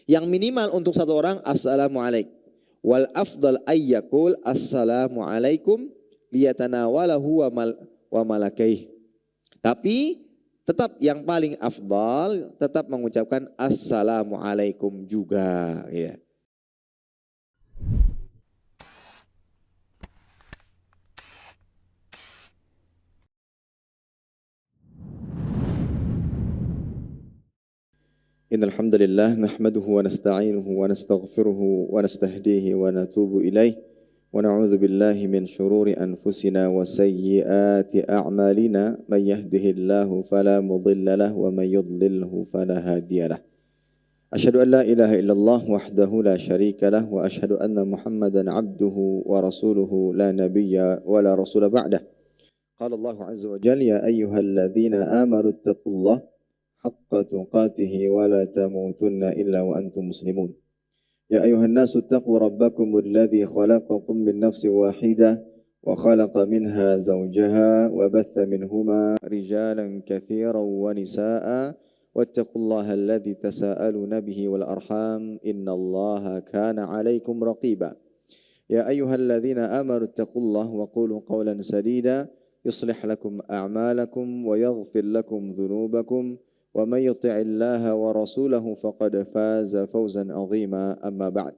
Yang minimal untuk satu orang assalamualaikum. Wal afdal ayyakul assalamualaikum liyatanawalahu wa malakaih. Tapi tetap yang paling afdal tetap mengucapkan assalamualaikum juga ya. Innal hamdalillah nahmaduhu wa nasta'inuhu wa nastaghfiruhu wa nastahdihi wa natubu ilaih wa na'udzu billahi min shururi anfusina wa sayyiati a'malina may yahdihillahu fala mudilla lahu wa may yudlilhu fala hadiyalah. Asyhadu an la ilaha illallah wahdahu la syarika lah wa asyhadu anna Muhammadan 'abduhu wa rasuluhu la nabiyya wa la rasula ba'dah. Qala Allah 'azza wa jalla ya ayyuhalladzina amanu taqullaha haqqa tuqatih wa la tamutunna illa wa antum muslimun. Ya ayuhan nasu taqu rabbakumul ladzi khalaqakum min nafsin wahidah wa khalaqa minha zawjaha wa batha minhuma rijalan katsiran wa nisaa'a wattaqullaha alladzi tasaaluna bihi wal arham innallaha kana 'alaikum raqiba. Ya ayyuhalladzina amanu taqullaha wa qulu qawlan sadida yuslih lakum a'malakum wa yaghfir lakum dhunubakum ومن يطع الله ورسوله فقد فاز فوزا عظيما أما بعد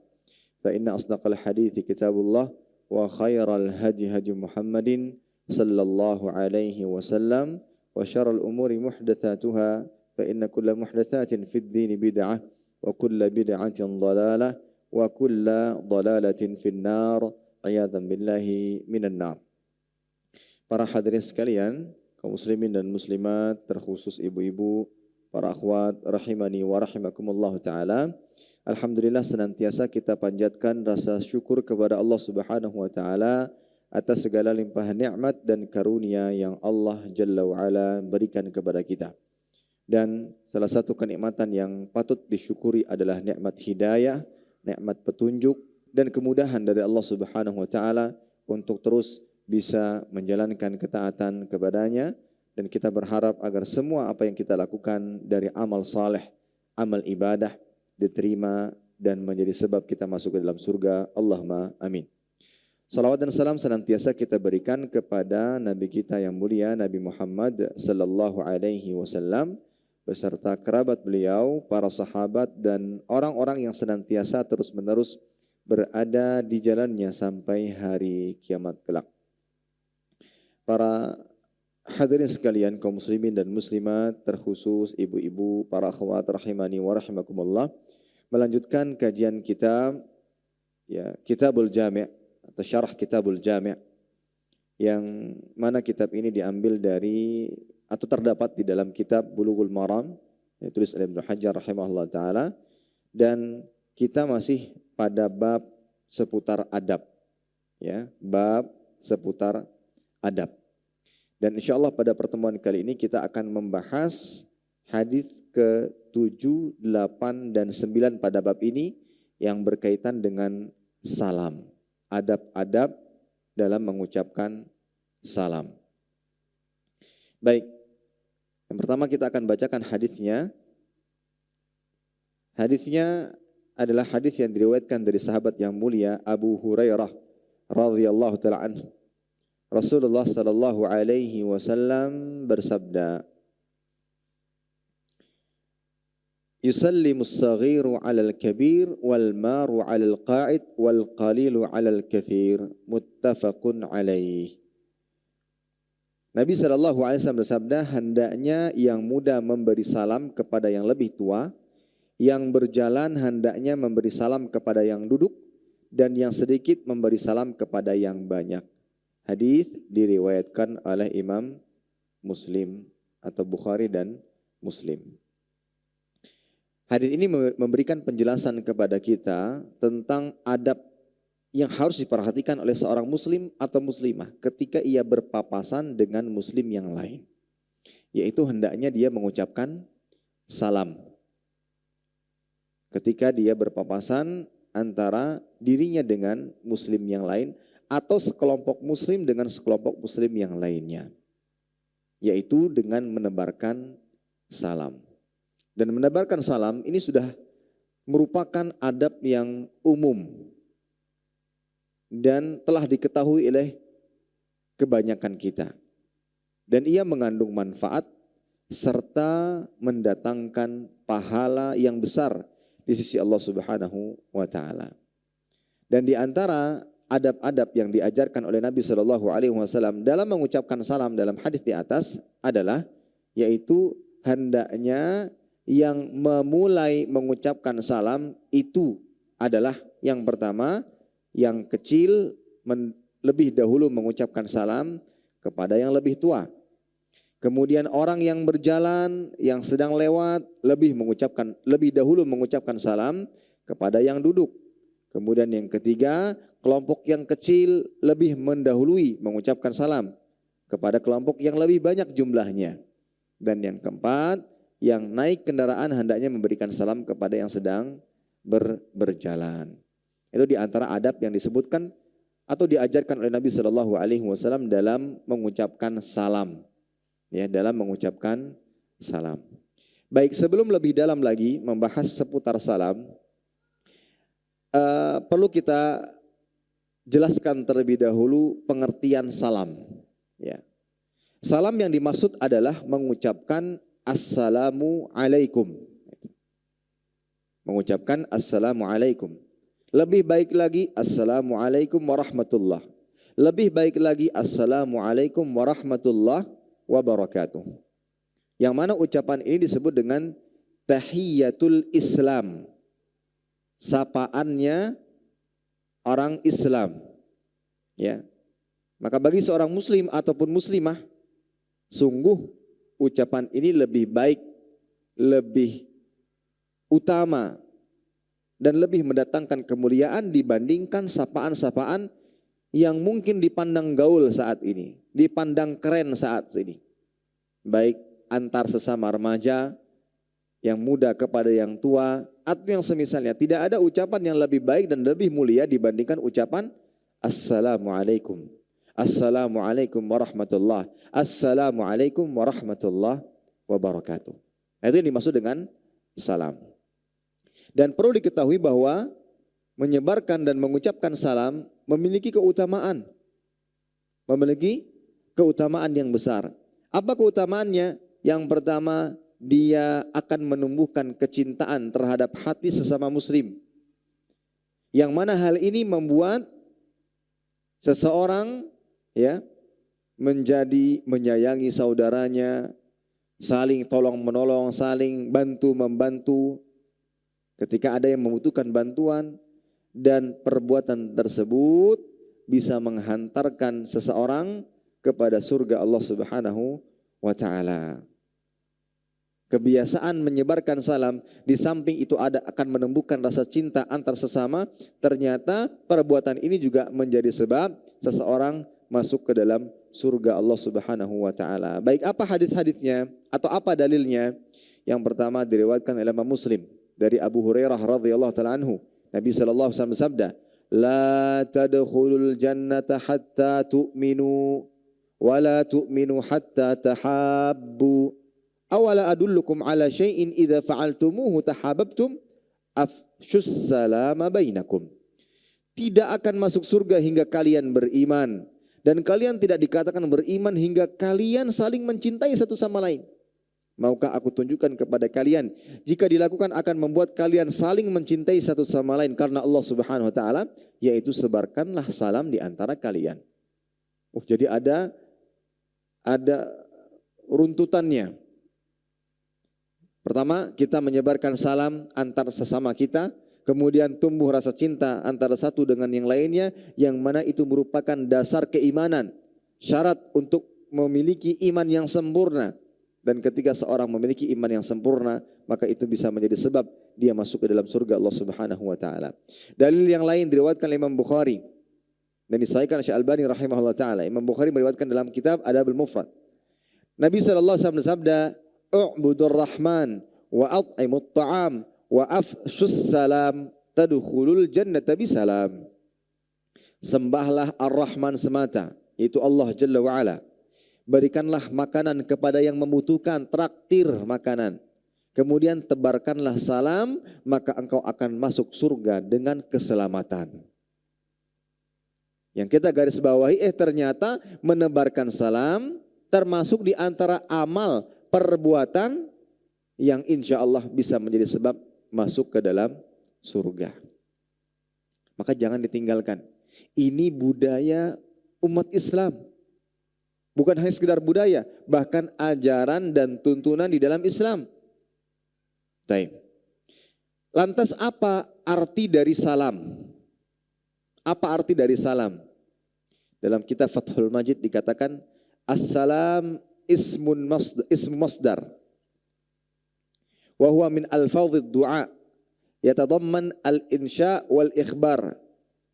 فإن أصدق الحديث كتاب الله وخير الهدي هدي محمد صلى الله عليه وسلم وشر الأمور محدثاتها فإن كل محدثات في الدين بدعة وكل بدعة ضلالة وكل ضلالة في النار عياذا بالله من النار. Para hadirin sekalian, kaum muslimin dan muslimat, terkhusus ibu-ibu, para akhwat rahimani wa rahimakumullah ta'ala. Alhamdulillah senantiasa kita panjatkan rasa syukur kepada Allah Subhanahu wa ta'ala atas segala limpahan nikmat dan karunia yang Allah Jalla wa ala berikan kepada kita. Dan salah satu kenikmatan yang patut disyukuri adalah nikmat hidayah, nikmat petunjuk dan kemudahan dari Allah Subhanahu wa ta'ala untuk terus bisa menjalankan ketaatan kepadanya. Dan kita berharap agar semua apa yang kita lakukan dari amal saleh, amal ibadah diterima dan menjadi sebab kita masuk ke dalam surga. Allahumma amin. Salawat dan salam senantiasa kita berikan kepada Nabi kita yang mulia, Nabi Muhammad sallallahu alaihi wasallam, beserta kerabat beliau, para sahabat dan orang-orang yang senantiasa terus-menerus berada di jalannya sampai hari kiamat kelak. Para hadirin sekalian kaum muslimin dan muslimat, terkhusus ibu-ibu, para akhwat rahimani wa rahimakumullah, melanjutkan kajian kitab ya Kitabul Jami' atau Syarah Kitabul Jami' yang mana kitab ini diambil dari atau terdapat di dalam kitab Bulughul Maram yang tulis oleh Ibnu Hajar rahimahullah taala, dan kita masih pada bab seputar adab ya, bab seputar adab. Dan insya Allah pada pertemuan kali ini kita akan membahas hadis ke-7, 8, dan 9 pada bab ini yang berkaitan dengan salam. Adab-adab dalam mengucapkan salam. Baik, yang pertama kita akan bacakan hadisnya. Hadisnya adalah hadis yang diriwayatkan dari sahabat yang mulia Abu Hurairah radhiyallahu taala anhu. Rasulullah sallallahu alaihi wasallam bersabda, Yusallimus saghiru 'alal kabir wal maru 'alal qa'id wal qalilu 'alal katsir, muttafaqun alaih. Nabi sallallahu alaihi wasallam bersabda, hendaknya yang muda memberi salam kepada yang lebih tua, yang berjalan hendaknya memberi salam kepada yang duduk, dan yang sedikit memberi salam kepada yang banyak. Hadis diriwayatkan oleh Imam Muslim atau Bukhari dan Muslim. Hadis ini memberikan penjelasan kepada kita tentang adab yang harus diperhatikan oleh seorang muslim atau muslimah ketika ia berpapasan dengan muslim yang lain. Yaitu hendaknya dia mengucapkan salam. Ketika dia berpapasan antara dirinya dengan muslim yang lain atau sekelompok muslim dengan sekelompok muslim yang lainnya, yaitu dengan menebarkan salam. Dan menebarkan salam ini sudah merupakan adab yang umum dan telah diketahui oleh kebanyakan kita. Dan ia mengandung manfaat serta mendatangkan pahala yang besar di sisi Allah Subhanahu wa taala. Dan di antara adab-adab yang diajarkan oleh Nabi Shallallahu alaihi wasallam dalam mengucapkan salam dalam hadis di atas adalah yaitu hendaknya yang memulai mengucapkan salam itu adalah yang pertama yang kecil lebih dahulu mengucapkan salam kepada yang lebih tua. Kemudian orang yang berjalan, yang sedang lewat lebih dahulu mengucapkan salam kepada yang duduk. Kemudian yang ketiga, kelompok yang kecil lebih mendahului mengucapkan salam kepada kelompok yang lebih banyak jumlahnya. Dan yang keempat, yang naik kendaraan hendaknya memberikan salam kepada yang sedang berjalan. Itu di antara adab yang disebutkan atau diajarkan oleh Nabi Shallallahu alaihi wasallam dalam mengucapkan salam. Ya, dalam mengucapkan salam. Baik, sebelum lebih dalam lagi membahas seputar salam, perlu kita jelaskan terlebih dahulu pengertian salam. Ya. Salam yang dimaksud adalah mengucapkan assalamu alaikum. Mengucapkan assalamu alaikum. Lebih baik lagi assalamu alaikum warahmatullah. Lebih baik lagi assalamu alaikum warahmatullah wabarakatuh. Yang mana ucapan ini disebut dengan tahiyatul Islam. Sapaannya orang Islam. Ya. Maka bagi seorang muslim ataupun muslimah, sungguh ucapan ini lebih baik, lebih utama dan lebih mendatangkan kemuliaan dibandingkan sapaan-sapaan yang mungkin dipandang gaul saat ini, dipandang keren saat ini. Baik antar sesama remaja, yang muda kepada yang tua, atau yang semisalnya. Tidak ada ucapan yang lebih baik dan lebih mulia dibandingkan ucapan Assalamualaikum. Assalamualaikum warahmatullah. Assalamualaikum warahmatullah wabarakatuh. Itu yang dimaksud dengan salam. Dan perlu diketahui bahwa menyebarkan dan mengucapkan salam memiliki keutamaan. Memiliki keutamaan yang besar. Apa keutamaannya? Yang pertama, dia akan menumbuhkan kecintaan terhadap hati sesama muslim. Yang mana hal ini membuat seseorang menjadi menyayangi saudaranya, saling tolong menolong, saling bantu membantu ketika ada yang membutuhkan bantuan. Dan perbuatan tersebut bisa menghantarkan seseorang kepada surga Allah Subhanahu wa taala. Kebiasaan menyebarkan salam di samping itu akan menumbuhkan rasa cinta antar sesama, ternyata perbuatan ini juga menjadi sebab seseorang masuk ke dalam surga Allah Subhanahu wa taala. Baik, apa hadis-hadisnya atau apa dalilnya? Yang pertama diriwayatkan oleh Imam Muslim dari Abu Hurairah radhiyallahu taala anhu. Nabi sallallahu alaihi wasallam bersabda, "La tadkhulul jannata hatta tu'minu wa la tu'minu hatta tahabbu. Awala adullukum ala syai'in idza fa'altumuhu tahabbtum afshus salama bainakum." Tidak akan masuk surga hingga kalian beriman, dan kalian tidak dikatakan beriman hingga kalian saling mencintai satu sama lain. Maukah aku tunjukkan kepada kalian, jika dilakukan akan membuat kalian saling mencintai satu sama lain karena Allah Subhanahu wa taala, yaitu sebarkanlah salam di antara kalian. Jadi ada runtutannya. Pertama, kita menyebarkan salam antar sesama kita, kemudian tumbuh rasa cinta antara satu dengan yang lainnya, yang mana itu merupakan dasar keimanan, syarat untuk memiliki iman yang sempurna. Dan ketika seorang memiliki iman yang sempurna, maka itu bisa menjadi sebab dia masuk ke dalam surga Allah Subhanahu wa taala. Dalil yang lain diriwayatkan Imam Bukhari dan disahihkan Syekh Albani rahimahullah taala. Imam Bukhari meriwayatkan dalam kitab Adabul Mufrad. Nabi sallallahu alaihi wasallam bersabda, "U'budur Rahman wa at'imut ta'am wa afshus salam tadkhulul jannata bisalam." Sembahlah Ar-Rahman semata, yaitu Allah Jalla wa'ala. Berikanlah makanan kepada yang membutuhkan, traktir makanan. kemudian tebarkanlah salam, maka engkau akan masuk surga dengan keselamatan. Yang kita garis bawahi, ternyata menebarkan salam termasuk di antara amal perbuatan yang insya Allah bisa menjadi sebab masuk ke dalam surga. Maka jangan ditinggalkan. Ini budaya umat Islam. Bukan hanya sekedar budaya, bahkan ajaran dan tuntunan di dalam Islam. Baik. Lantas apa arti dari salam? Apa arti dari salam? Dalam kitab Fathul Majid dikatakan as-salam ismu masdar wa huwa min alfadhid du'a yatadamman al-insya wal ikhbar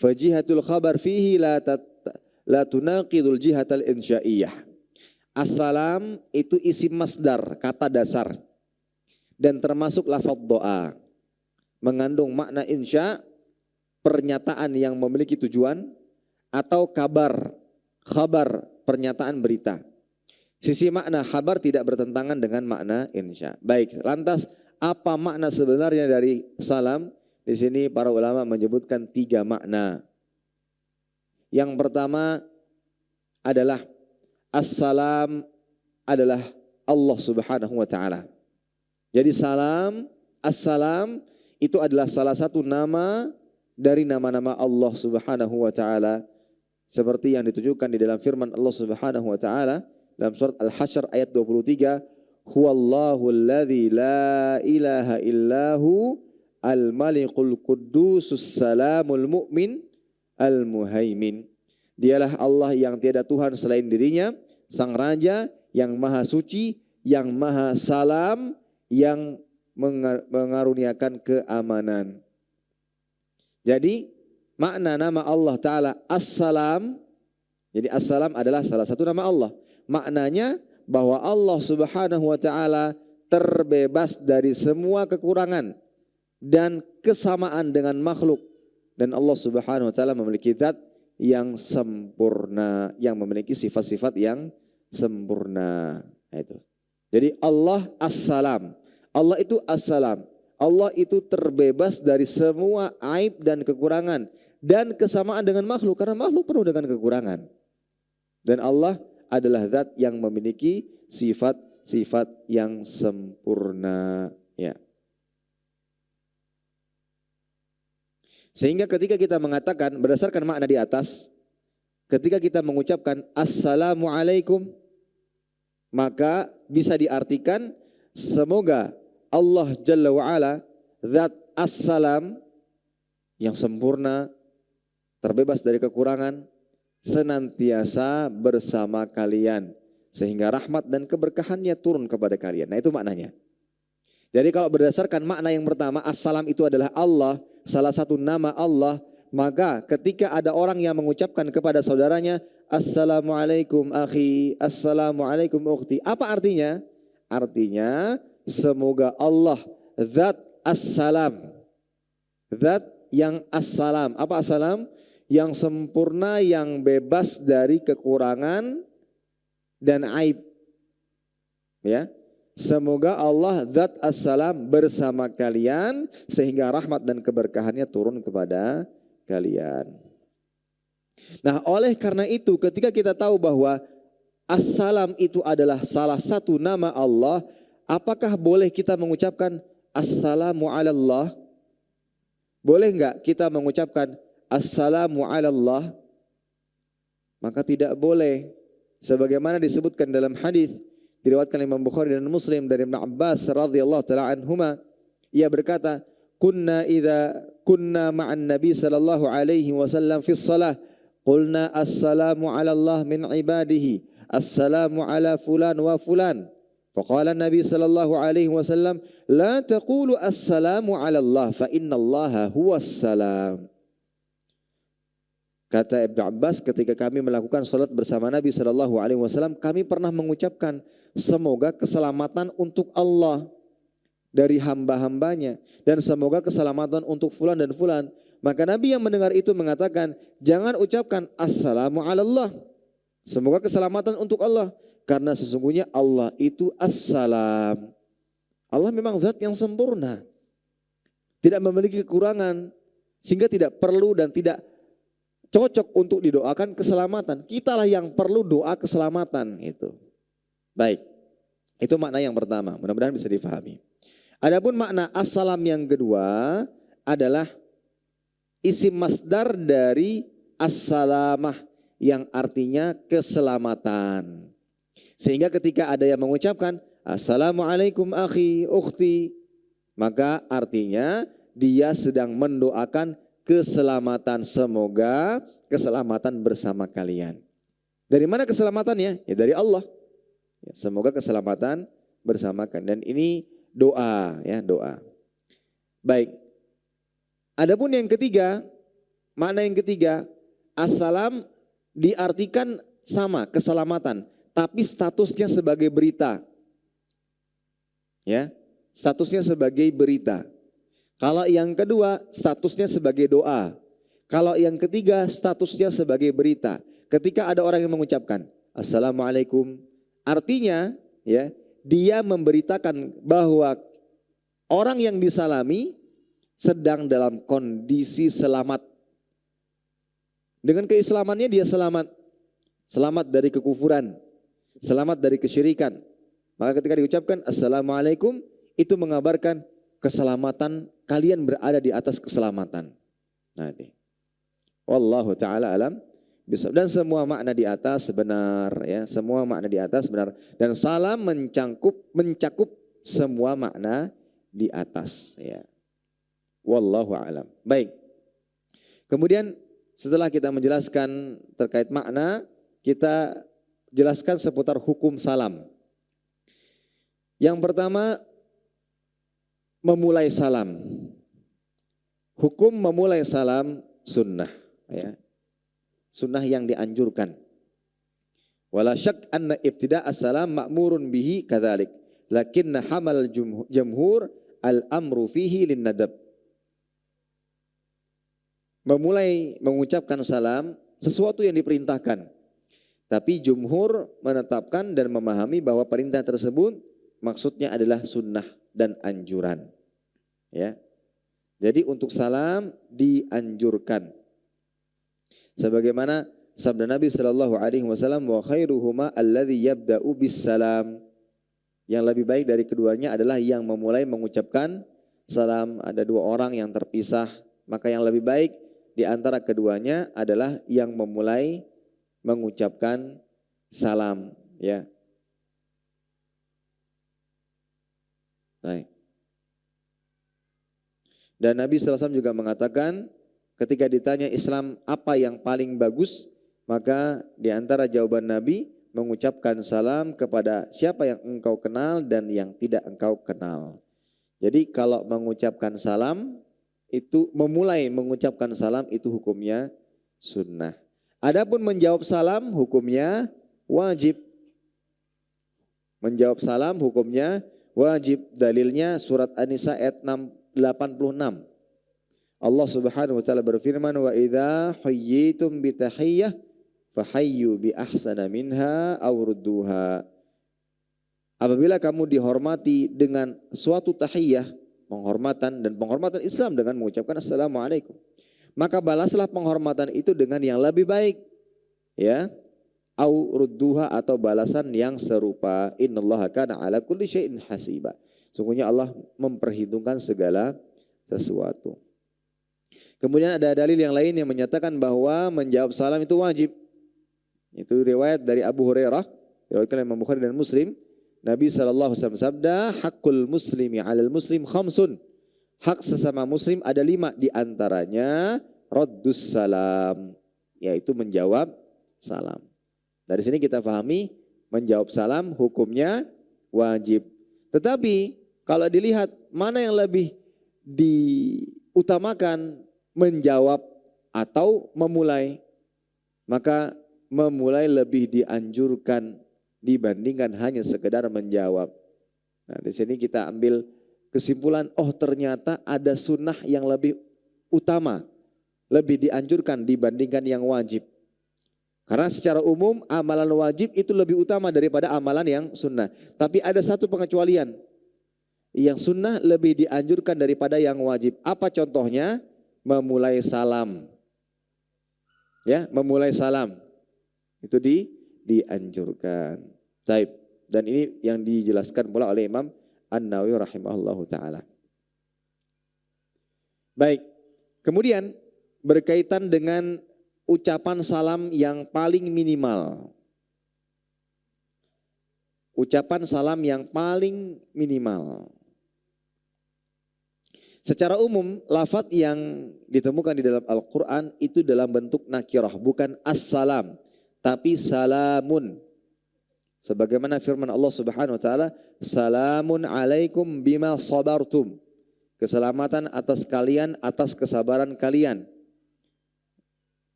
fajihatul khabar fihi la tunaqidul jihatal insya'iyah. As-salam itu isim masdar, kata dasar, dan termasuk lafadz doa, mengandung makna insya, pernyataan yang memiliki tujuan, atau kabar, pernyataan berita. Sisi makna khabar tidak bertentangan dengan makna insya. Baik, lantas apa makna sebenarnya dari salam? Di sini para ulama menyebutkan 3 makna. Yang pertama adalah as-salam adalah Allah Subhanahu wa taala. Jadi salam, as-salam itu adalah salah satu nama dari nama-nama Allah Subhanahu wa taala, seperti yang ditunjukkan di dalam firman Allah Subhanahu wa taala dalam surat Al-Hasyr ayat 23, huwallahu alladzi la ilaha illahu al-malikul quddusus salamul mu'min al-muhaimin. Dialah Allah yang tiada Tuhan selain dirinya, sang raja yang maha suci, yang maha salam, yang mengaruniakan keamanan. Jadi makna nama Allah Ta'ala as-salam. Jadi as-salam adalah salah satu nama Allah. Maknanya bahwa Allah Subhanahu wa Ta'ala terbebas dari semua kekurangan dan kesamaan dengan makhluk. Dan Allah Subhanahu wa Ta'ala memiliki zat yang sempurna, yang memiliki sifat-sifat yang sempurna. Itu. Jadi Allah as-salam. Allah itu as-salam. Allah itu terbebas dari semua aib dan kekurangan dan kesamaan dengan makhluk, karena makhluk penuh dengan kekurangan. Dan Allah adalah zat yang memiliki sifat-sifat yang sempurna, ya. Sehingga ketika kita mengatakan berdasarkan makna di atas, ketika kita mengucapkan assalamualaikum, maka bisa diartikan semoga Allah Jalla wa'ala, zat as-salam yang sempurna, terbebas dari kekurangan, senantiasa bersama kalian, sehingga rahmat dan keberkahannya turun kepada kalian. Nah, itu maknanya. Jadi kalau berdasarkan makna yang pertama, as-salam itu adalah Allah, salah satu nama Allah, maka ketika ada orang yang mengucapkan kepada saudaranya, assalamualaikum akhi, assalamualaikum ukhti, apa artinya? Artinya semoga Allah zat as-salam, zat yang as-salam. Apa as-salam? Yang sempurna, yang bebas dari kekurangan dan aib. Ya, semoga Allah zat as-salam bersama kalian sehingga rahmat dan keberkahannya turun kepada kalian. Nah, oleh karena itu ketika kita tahu bahwa as-salam itu adalah salah satu nama Allah, apakah boleh kita mengucapkan assalamu ala Allah? Boleh enggak kita mengucapkan assalamu ala Allah? Maka tidak boleh. Sebagaimana disebutkan dalam hadis diriwayatkan Imam Bukhari dan Muslim dari Ibnu Abbas radhiyallahu taala anhuma, ia berkata, kunna ma'an Nabi sallallahu alaihi wasallam fi shalah, qulna assalamu ala Allah min ibadihi, assalamu ala fulan wa fulan. Faqala Nabi sallallahu alaihi wasallam, la taqulu assalamu ala Allah fa innallaha huwas salam. Kata Ibnu Abbas, ketika kami melakukan salat bersama Nabi sallallahu alaihi wasallam, kami pernah mengucapkan semoga keselamatan untuk Allah dari hamba-hambanya dan semoga keselamatan untuk fulan dan fulan. Maka Nabi yang mendengar itu mengatakan, jangan ucapkan assalamu ala Allah, semoga keselamatan untuk Allah, karena sesungguhnya Allah itu as-salam. Allah memang zat yang sempurna. Tidak memiliki kekurangan. Sehingga tidak perlu dan tidak cocok untuk didoakan keselamatan. Kitalah yang perlu doa keselamatan itu. Baik. Itu makna yang pertama. Mudah-mudahan bisa difahami. Adapun makna assalam yang kedua adalah isim masdar dari assalamah yang artinya keselamatan. Sehingga ketika ada yang mengucapkan assalamualaikum akhi ukhti, maka artinya dia sedang mendoakan keselamatan, semoga keselamatan bersama kalian. Dari mana keselamatannya? Ya dari Allah. Ya, semoga keselamatan bersama kalian. Dan ini doa, ya doa. Baik. Adapun yang ketiga, makna yang ketiga, assalam diartikan sama, keselamatan, tapi statusnya sebagai berita. Ya, statusnya sebagai berita. Kalau yang kedua, statusnya sebagai doa. Kalau yang ketiga, statusnya sebagai berita. Ketika ada orang yang mengucapkan assalamualaikum, artinya ya, dia memberitakan bahwa orang yang disalami sedang dalam kondisi selamat. Dengan keislamannya dia selamat. Selamat dari kekufuran, selamat dari kesyirikan. Maka ketika diucapkan assalamualaikum, itu mengabarkan keselamatan, kalian berada di atas keselamatan. Nah, ini. Wallahu ta'ala alam. Dan semua makna di atas benar, ya, semua makna di atas benar. Dan salam mencakup semua makna di atas, ya. Wallahu a'lam. Baik. Kemudian setelah kita menjelaskan terkait makna, kita jelaskan seputar hukum salam. Yang pertama, memulai salam. Hukum memulai salam sunnah, ya. Sunnah yang dianjurkan. Wala syak anna ibtida' as-salam ma'murun bihi kadzalik. Lakinna hamal jamhur al-amru fihi lin nadab. Memulai mengucapkan salam sesuatu yang diperintahkan. Tapi jumhur menetapkan dan memahami bahwa perintah tersebut maksudnya adalah sunnah dan anjuran. Ya. Jadi untuk salam dianjurkan. Sebagaimana sabda Nabi sallallahu alaihi wasallam, wa khairuhuma alladzi yabda'u bis salam. Yang lebih baik dari keduanya adalah yang memulai mengucapkan salam. Ada dua orang yang terpisah, maka yang lebih baik di antara keduanya adalah yang memulai mengucapkan salam, ya. Baik. Dan Nabi sallallahu alaihi wasallam juga mengatakan, ketika ditanya Islam apa yang paling bagus, maka di antara jawaban Nabi mengucapkan salam kepada siapa yang engkau kenal dan yang tidak engkau kenal. Jadi kalau mengucapkan salam itu, memulai mengucapkan salam itu hukumnya sunnah. Adapun menjawab salam hukumnya wajib. Menjawab salam hukumnya wajib. Dalilnya surat An-Nisa ayat 86. Allah Subhanahu wa taala berfirman, wa idza huyyitum bi tahiyyah fahayyu bi ahsana minha aw rudduha. Apabila kamu dihormati dengan suatu tahiyyah, penghormatan, dan penghormatan Islam dengan mengucapkan assalamualaikum, maka balaslah penghormatan itu dengan yang lebih baik, ya, aw rudduha, atau balasan yang serupa. Innallaha kana ala kulli syai'in hasiba. Sungguhnya Allah memperhitungkan segala sesuatu. Kemudian ada dalil yang lain yang menyatakan bahwa menjawab salam itu wajib. Itu riwayat dari Abu Hurairah, riwayatkan Imam Bukhari dan Muslim. Nabi sallallahu alaihi wasallam sabda, hakul muslimi 'alal muslim khamsun. Hak sesama muslim ada 5, di antaranya raddus salam, yaitu menjawab salam. Dari sini kita pahami menjawab salam hukumnya wajib. Tetapi kalau dilihat mana yang lebih diutamakan, menjawab atau memulai, maka memulai lebih dianjurkan dibandingkan hanya sekedar menjawab. Nah, di sini kita ambil kesimpulan, oh ternyata ada sunnah yang lebih utama, lebih dianjurkan dibandingkan yang wajib. Karena secara umum amalan wajib itu lebih utama daripada amalan yang sunnah. Tapi ada satu pengecualian, Yang sunnah lebih dianjurkan daripada yang wajib. Apa contohnya? Memulai salam. Ya, memulai salam. Itu dianjurkan. Baik. Dan ini yang dijelaskan pula oleh Imam An-Nawawi rahimahullahu taala. Baik. Kemudian berkaitan dengan ucapan salam yang paling minimal. Ucapan salam yang paling minimal. Secara umum, lafaz yang ditemukan di dalam Al-Quran itu dalam bentuk nakirah, bukan as-salam, tapi salamun. Sebagaimana firman Allah Subhanahu wa taala, "Salamun alaikum bima sabartum." Keselamatan atas kalian atas kesabaran kalian.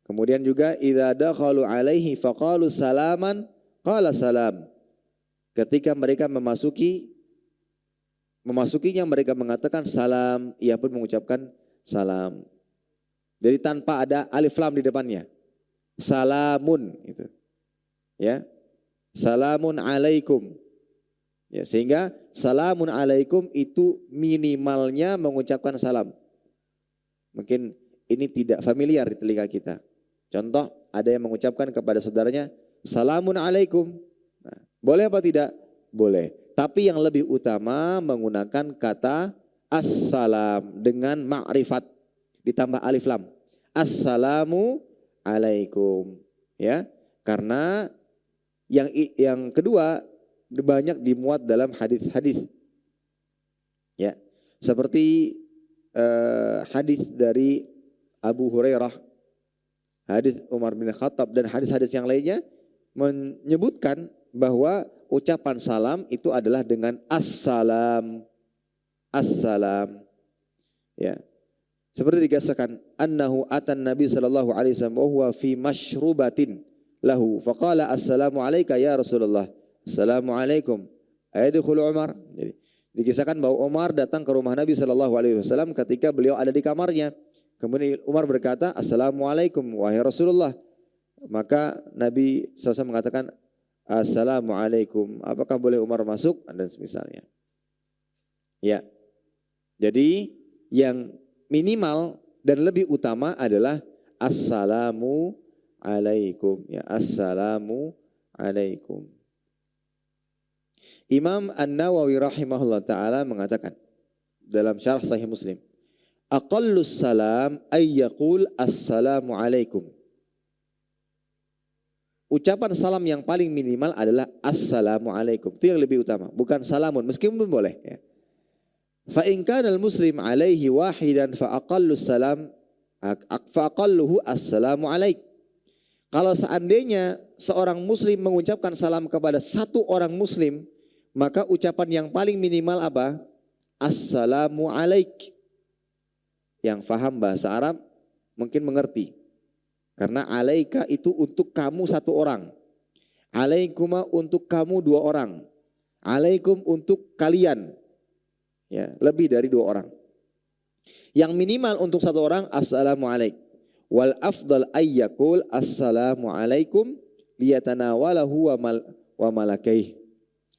Kemudian juga idza dakhalu alaihi faqalu salaman qala salam. Ketika mereka memasukinya mereka mengatakan salam, ia pun mengucapkan salam. Jadi tanpa ada alif lam di depannya. Salamun itu. Ya. Salamun alaikum. Ya, sehingga salamun alaikum itu minimalnya mengucapkan salam. Mungkin ini tidak familiar di telinga kita. Contoh, ada yang mengucapkan kepada saudaranya salamun alaikum. Nah, boleh apa tidak? Boleh. Tapi yang lebih utama menggunakan kata assalam dengan ma'rifat ditambah alif lam. Assalamu alaikum. Ya, karena yang kedua banyak dimuat dalam hadis-hadis. Ya, seperti hadis dari Abu Hurairah, hadis Umar bin Khattab dan hadis-hadis yang lainnya menyebutkan bahwa ucapan salam itu adalah dengan assalam. Assalam. Ya. Seperti dikatakan annahu atan Nabi sallallahu alaihi wasallam wa huwa fi mashrubatin lahu faqala assalamu alayka ya Rasulullah. Assalamualaikum. Ayadkhulu Umar. Jadi dikisahkan bahwa Umar datang ke rumah Nabi sallallahu alaihi wasallam ketika beliau ada di kamarnya. Kemudian Umar berkata, "Assalamualaikum wahai Rasulullah." Maka Nabi SAW mengatakan, "Assalamualaikum." Apakah boleh Umar masuk? Dan semisalnya. Ya. Jadi yang minimal dan lebih utama adalah assalamu alaikum. Ya, assalamu alaikum. Imam An-Nawawi rahimahullah ta'ala mengatakan dalam syarah Sahih Muslim, aqallus salam ay yaqul assalamu alaikum. Ucapan salam yang paling minimal adalah assalamu alaikum. Itu yang lebih utama, bukan salamun, meskipun boleh ya. Fa in kana al-muslim alaihi wahidan fa aqallus salam fa aqalluhu assalamu alaik. Kalau seandainya seorang muslim mengucapkan salam kepada satu orang muslim, maka ucapan yang paling minimal apa? Assalamu alaik. Yang faham bahasa Arab mungkin mengerti. Karena alaika itu untuk kamu satu orang. Alaikuma untuk kamu dua orang. Alaikum untuk kalian. Ya, lebih dari dua orang. Yang minimal untuk satu orang assalamu alaik. Wal afdal ayyakul assalamu alaikum liyatanawalahu wa malakaih.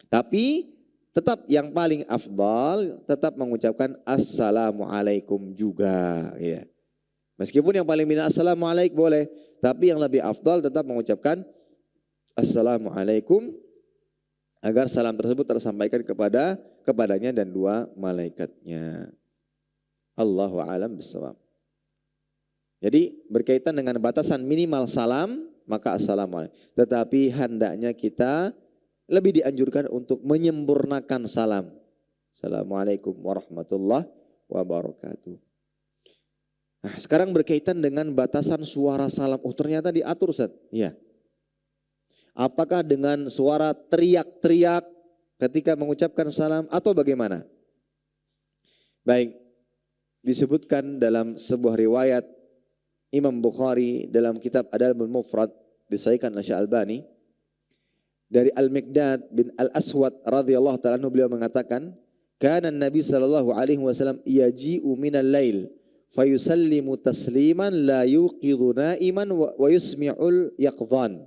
Tapi tetap yang paling afdal tetap mengucapkan assalamu alaikum juga ya. Meskipun yang paling minimal assalamu alaikum boleh, tapi yang lebih afdal tetap mengucapkan assalamu alaikum agar salam tersebut tersampaikan kepadanya dan dua malaikatnya. Allahu a'lam bishawab. Jadi berkaitan dengan batasan minimal salam, maka assalamualaikum. Tetapi hendaknya kita lebih dianjurkan untuk menyempurnakan salam. Assalamualaikum warahmatullahi wabarakatuh. Nah, sekarang berkaitan dengan batasan suara salam. Oh, ternyata diatur, Ustaz. Iya. Apakah dengan suara teriak-teriak ketika mengucapkan salam atau bagaimana? Baik. Disebutkan dalam sebuah riwayat Imam Bukhari dalam kitab Adabul Mufrad disahihkan oleh Syekh Albani dari Al-Miqdad bin Al-Aswad radhiyallahu ta'ala anhu, beliau mengatakan, "Kana Nabi sallallahu alaihi wasallam yaji'u minal lail fayusallimu tasliman la yuqidhu na'iman wa yusmi'ul yaqdhan."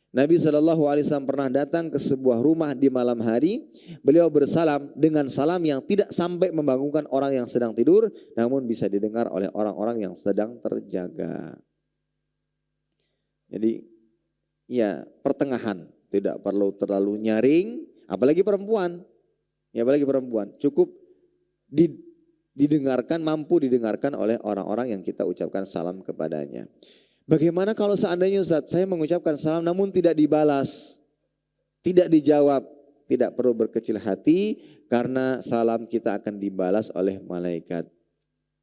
Nabi SAW pernah datang ke sebuah rumah di malam hari. Beliau bersalam dengan salam yang tidak sampai membangunkan orang yang sedang tidur, namun bisa didengar oleh orang-orang yang sedang terjaga. Jadi ya pertengahan, tidak perlu terlalu nyaring, apalagi perempuan. Ya apalagi perempuan, cukup didengarkan, mampu didengarkan oleh orang-orang yang kita ucapkan salam kepadanya. Bagaimana kalau seandainya Ustaz, saya mengucapkan salam namun tidak dibalas, tidak dijawab, tidak perlu berkecil hati karena salam kita akan dibalas oleh malaikat.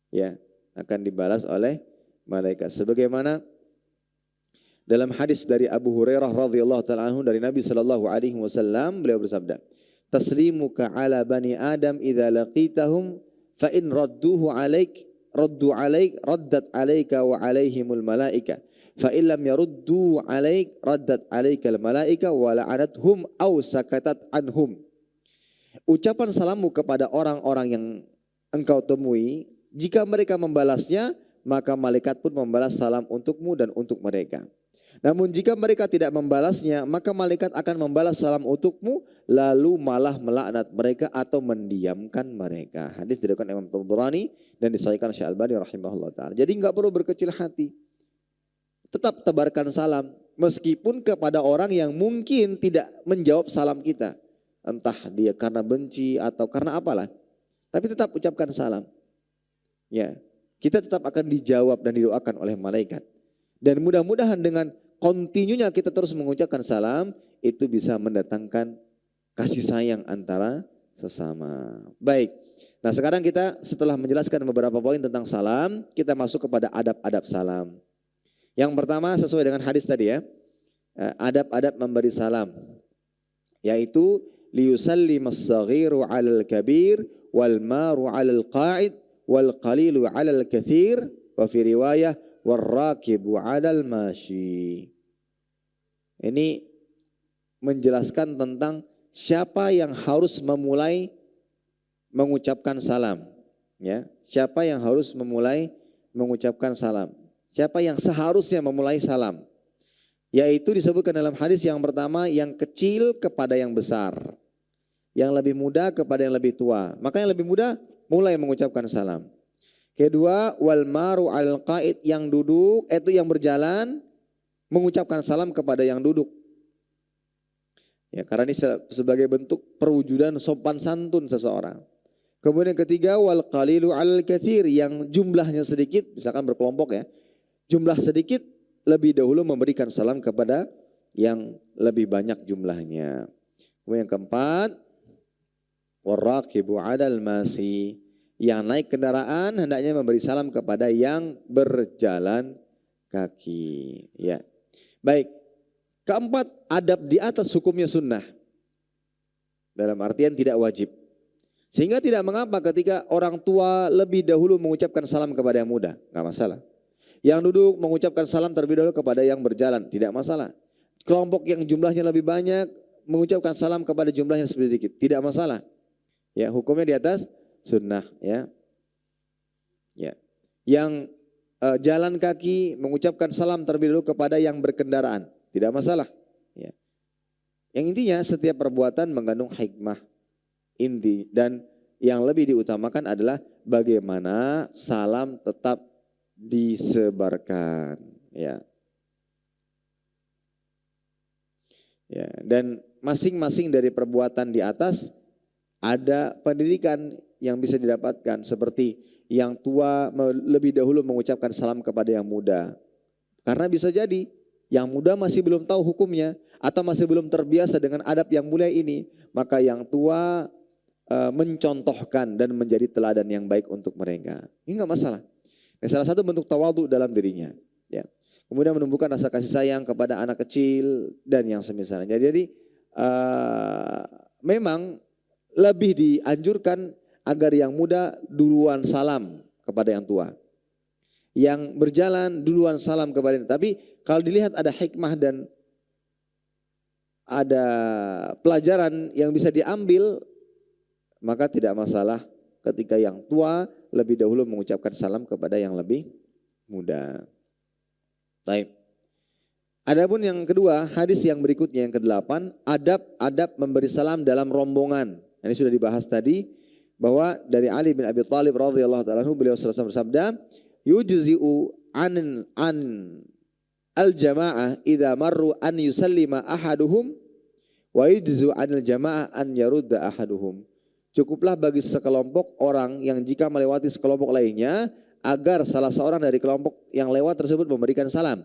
Ya, akan dibalas oleh malaikat. Sebagaimana dalam hadis dari Abu Hurairah radhiyallahu taala anhu dari Nabi sallallahu alaihi wasallam, beliau bersabda, "Taslimuka ala bani Adam idza laqitahum fa in radduhu alaik raddat alaika wa alaihimul malaika fa illam yaruddu alaik raddat alaikal malaika wa la'anathum aw sakatat anhum." Ucapan salammu kepada orang-orang yang engkau temui, jika mereka membalasnya, maka malaikat pun membalas salam untukmu dan untuk mereka. Namun jika mereka tidak membalasnya, maka malaikat akan membalas salam untukmu, lalu malah melaknat mereka atau mendiamkan mereka. Hadis diriwayatkan Imam Tabrani dan disahihkan Syekh Albani rahimahullah taala. Jadi enggak perlu berkecil hati. Tetap tebarkan salam meskipun kepada orang yang mungkin tidak menjawab salam kita. Entah dia karena benci atau karena apalah. Tapi tetap ucapkan salam. Ya, kita tetap akan dijawab dan didoakan oleh malaikat. Dan mudah-mudahan dengan kontinunya kita terus mengucapkan salam, itu bisa mendatangkan kasih sayang antara sesama. Baik, nah sekarang kita setelah menjelaskan beberapa poin tentang salam, kita masuk kepada adab-adab salam. Yang pertama sesuai dengan hadis tadi ya, adab-adab memberi salam, yaitu liyusallimas saghiru 'alal kabir wal maru 'alal qa'id wal qalilu 'alal katsir wa fi riwayah warrakibu 'alal masyi. Ini menjelaskan tentang siapa yang harus memulai mengucapkan salam, ya. Siapa yang harus memulai mengucapkan salam? Siapa yang seharusnya memulai salam? Yaitu disebutkan dalam hadis yang pertama, yang kecil kepada yang besar, yang lebih muda kepada yang lebih tua. Maka yang lebih muda mulai mengucapkan salam. Kedua, wal maru al qaid, yang duduk itu yang berjalan mengucapkan salam kepada yang duduk. Ya, karena ini sebagai bentuk perwujudan sopan santun seseorang. Kemudian ketiga, wal qalilu al katsir, yang jumlahnya sedikit, misalkan berkelompok ya. Jumlah sedikit lebih dahulu memberikan salam kepada yang lebih banyak jumlahnya. Kemudian yang keempat, warraqibu 'alal masi, yang naik kendaraan hendaknya memberi salam kepada yang berjalan kaki. Ya, baik. Keempat, adab di atas hukumnya sunnah. Dalam artian tidak wajib. Sehingga tidak mengapa ketika orang tua lebih dahulu mengucapkan salam kepada yang muda, nggak masalah. Yang duduk mengucapkan salam terlebih dahulu kepada yang berjalan, tidak masalah. Kelompok yang jumlahnya lebih banyak mengucapkan salam kepada jumlahnya sedikit, tidak masalah. Ya, hukumnya di atas sunnah, ya. Ya. Yang jalan kaki mengucapkan salam terlebih dahulu kepada yang berkendaraan, tidak masalah. Ya. Yang intinya setiap perbuatan mengandung hikmah inti, dan yang lebih diutamakan adalah bagaimana salam tetap disebarkan. Ya. Ya. Dan masing-masing dari perbuatan di atas ada pendidikan yang bisa didapatkan, seperti yang tua lebih dahulu mengucapkan salam kepada yang muda. Karena bisa jadi yang muda masih belum tahu hukumnya atau masih belum terbiasa dengan adab yang mulia ini, maka yang tua mencontohkan dan menjadi teladan yang baik untuk mereka. Ini enggak masalah. Ini salah satu bentuk tawadhu dalam dirinya. Ya. Kemudian menumbuhkan rasa kasih sayang kepada anak kecil dan yang semisalnya. Jadi memang lebih dianjurkan agar yang muda duluan salam kepada yang tua. Yang berjalan duluan salam kepada ini. Tapi kalau dilihat ada hikmah dan ada pelajaran yang bisa diambil, maka tidak masalah ketika yang tua lebih dahulu mengucapkan salam kepada yang lebih muda. Baik. Adapun yang kedua, hadis yang berikutnya yang ke-8, adab-adab memberi salam dalam rombongan. Ini sudah dibahas tadi bahwa dari Ali bin Abi Thalib radhiyallahu taala anhu beliau sallallahu bersabda, "Yujzi'u an al-jamaah idza marru an yusallima ahaduhum wa yujzi'u anil jamaah an yarudda ahaduhum." Cukuplah bagi sekelompok orang yang jika melewati sekelompok lainnya agar salah seorang dari kelompok yang lewat tersebut memberikan salam.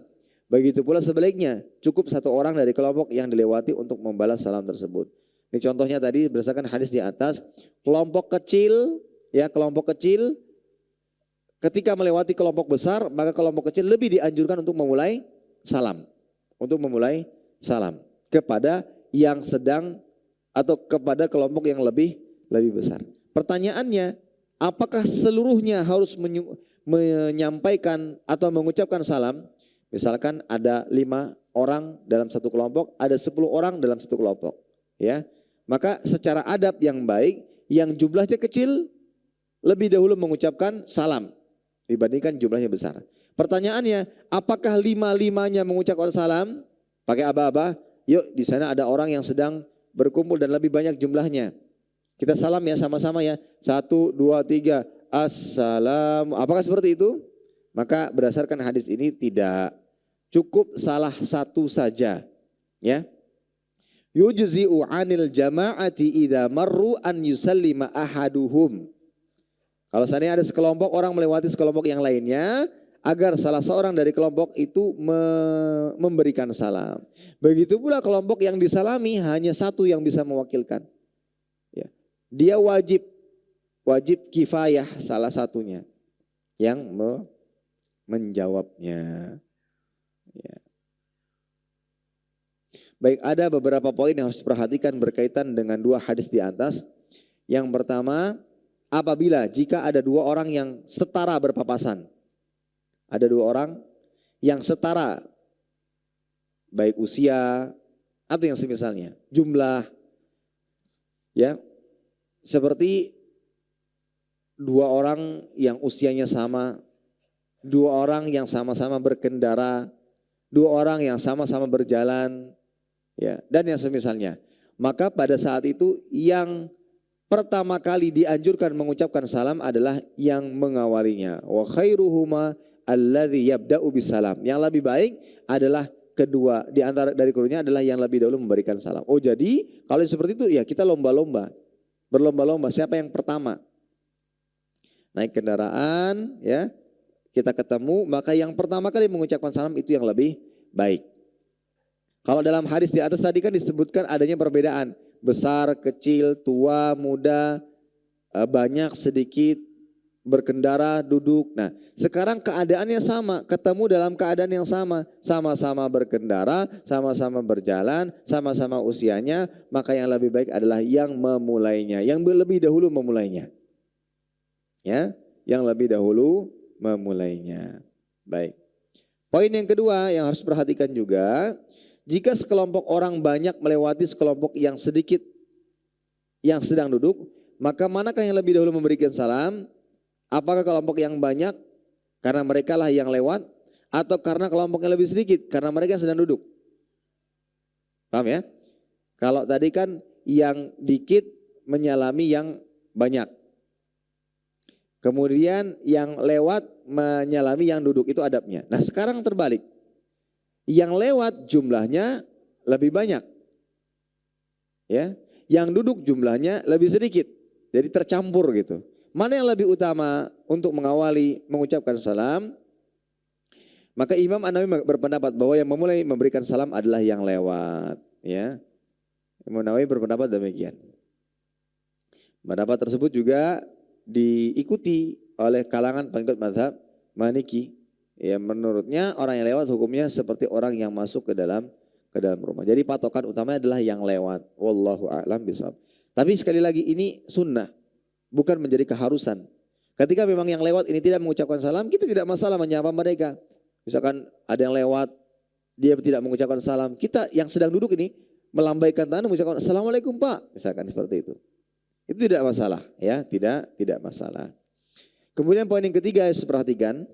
Begitu pula sebaliknya, cukup satu orang dari kelompok yang dilewati untuk membalas salam tersebut. Ini contohnya tadi berdasarkan hadis di atas, kelompok kecil ketika melewati kelompok besar, maka kelompok kecil lebih dianjurkan untuk memulai salam. Untuk memulai salam kepada yang sedang atau kepada kelompok yang lebih besar. Pertanyaannya, apakah seluruhnya harus menyampaikan atau mengucapkan salam? Misalkan ada 5 orang dalam satu kelompok, ada 10 orang dalam satu kelompok, ya. Maka secara adab yang baik, yang jumlahnya kecil lebih dahulu mengucapkan salam dibandingkan jumlahnya besar. Pertanyaannya, apakah 5-5-nya mengucapkan salam? Pakai aba-aba? Yuk, di sana ada orang yang sedang berkumpul dan lebih banyak jumlahnya. Kita salam ya sama-sama ya. 1, 2, 3. Assalamu. Apakah seperti itu? Maka berdasarkan hadis ini tidak, cukup salah satu saja, ya. Yujzi'u 'anil jama'ati idza marru an yusallima ahaduhum. Kalau seandainya ada sekelompok orang melewati sekelompok yang lainnya, agar salah seorang dari kelompok itu memberikan salam. Begitu pula kelompok yang disalami hanya satu yang bisa mewakilkan. Ya. Dia wajib kifayah salah satunya yang menjawabnya. Ya. Baik, ada beberapa poin yang harus diperhatikan berkaitan dengan 2 hadis di atas. Yang pertama, apabila jika ada 2 orang yang setara berpapasan. Ada 2 orang yang setara, baik usia atau yang semisalnya, jumlah, ya, seperti 2 orang yang usianya sama, 2 orang yang sama-sama berkendara, 2 orang yang sama-sama berjalan, ya, dan yang semisalnya. Maka pada saat itu yang pertama kali dianjurkan mengucapkan salam adalah yang mengawalinya. Wa khairuhuma alladzi yabda'u bisalam. Yang lebih baik adalah kedua di antara dari keduanya adalah yang lebih dahulu memberikan salam. Oh, jadi kalau seperti itu ya kita lomba-lomba. Berlomba-lomba siapa yang pertama. Naik kendaraan, ya. Kita ketemu, maka yang pertama kali mengucapkan salam itu yang lebih baik. Kalau dalam hadis di atas tadi kan disebutkan adanya perbedaan. Besar, kecil, tua, muda, banyak, sedikit, berkendara, duduk. Nah, sekarang keadaannya sama, ketemu dalam keadaan yang sama. Sama-sama berkendara, sama-sama berjalan, sama-sama usianya. Maka yang lebih baik adalah yang memulainya, yang lebih dahulu memulainya. Ya, yang lebih dahulu memulainya. Baik. Poin yang kedua yang harus perhatikan juga, jika sekelompok orang banyak melewati sekelompok yang sedikit yang sedang duduk, maka manakah yang lebih dahulu memberikan salam? Apakah kelompok yang banyak karena mereka lah yang lewat, atau karena kelompok yang lebih sedikit karena mereka sedang duduk? Paham ya? Kalau tadi kan yang dikit menyalami yang banyak. Kemudian yang lewat menyalami yang duduk, itu adabnya. Nah, sekarang terbalik. Yang lewat jumlahnya lebih banyak. Ya, yang duduk jumlahnya lebih sedikit. Jadi tercampur gitu. Mana yang lebih utama untuk mengawali mengucapkan salam? Maka Imam An-Nawawi berpendapat bahwa yang memulai memberikan salam adalah yang lewat, ya. Imam An-Nawawi berpendapat demikian. Pendapat tersebut juga diikuti oleh kalangan pengikut mazhab Maliki. Ya, menurutnya orang yang lewat hukumnya seperti orang yang masuk ke dalam rumah. Jadi patokan utamanya adalah yang lewat. Wallahu a'lam bishawab. Tapi sekali lagi ini sunnah, bukan menjadi keharusan. Ketika memang yang lewat ini tidak mengucapkan salam, kita tidak masalah menyapa mereka. Misalkan ada yang lewat, dia tidak mengucapkan salam, kita yang sedang duduk ini melambaikan tangan mengucapkan Assalamualaikum Pak, misalkan seperti itu. Itu tidak masalah, ya, tidak masalah. Kemudian poin yang ketiga harus perhatikan,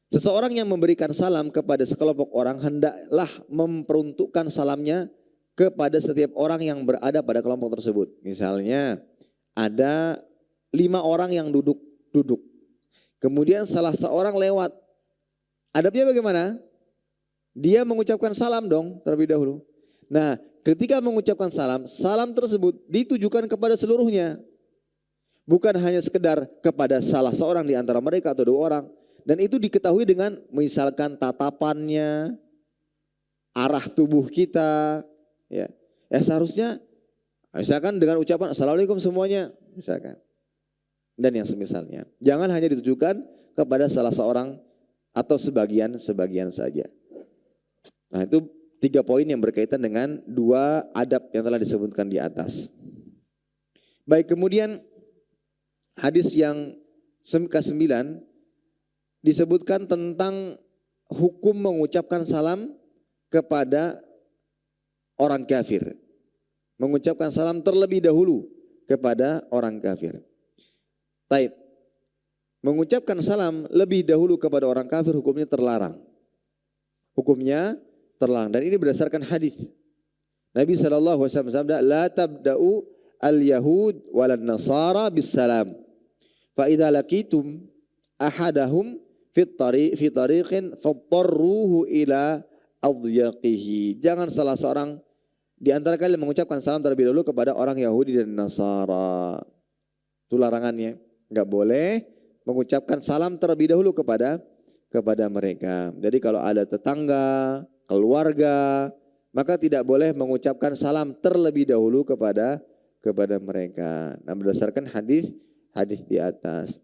Seseorang yang memberikan salam kepada sekelompok orang hendaklah memperuntukkan salamnya kepada setiap orang yang berada pada kelompok tersebut. Misalnya ada 5 orang yang duduk. Kemudian salah seorang lewat. Adabnya bagaimana? Dia mengucapkan salam dong terlebih dahulu. Nah, ketika mengucapkan salam, salam tersebut ditujukan kepada seluruhnya. Bukan hanya sekedar kepada salah seorang di antara mereka atau 2 orang. Dan itu diketahui dengan misalkan tatapannya, arah tubuh kita. Ya, seharusnya misalkan dengan ucapan Assalamualaikum semuanya. Misalkan. Dan yang semisalnya. Jangan hanya ditujukan kepada salah seorang atau sebagian saja. Nah, itu 3 poin yang berkaitan dengan 2 adab yang telah disebutkan di atas. Baik, kemudian hadis yang ke-9 disebutkan tentang hukum mengucapkan salam kepada orang kafir. Mengucapkan salam terlebih dahulu kepada orang kafir. Taib. Mengucapkan salam lebih dahulu kepada orang kafir hukumnya terlarang. Hukumnya terlarang. Dan ini berdasarkan hadis. Nabi SAW bersabda, La tabda'u al-yahud walan nasara bis salam. Fa idza laqitum ahadahum fi tariqin fadarruhu ila adyaqihi. Jangan salah seorang di antara kalian mengucapkan salam terlebih dahulu kepada orang Yahudi dan Nasara. Itu larangannya. Enggak boleh mengucapkan salam terlebih dahulu kepada mereka. Jadi kalau ada tetangga, keluarga, maka tidak boleh mengucapkan salam terlebih dahulu kepada mereka. Nah, berdasarkan hadis di atas.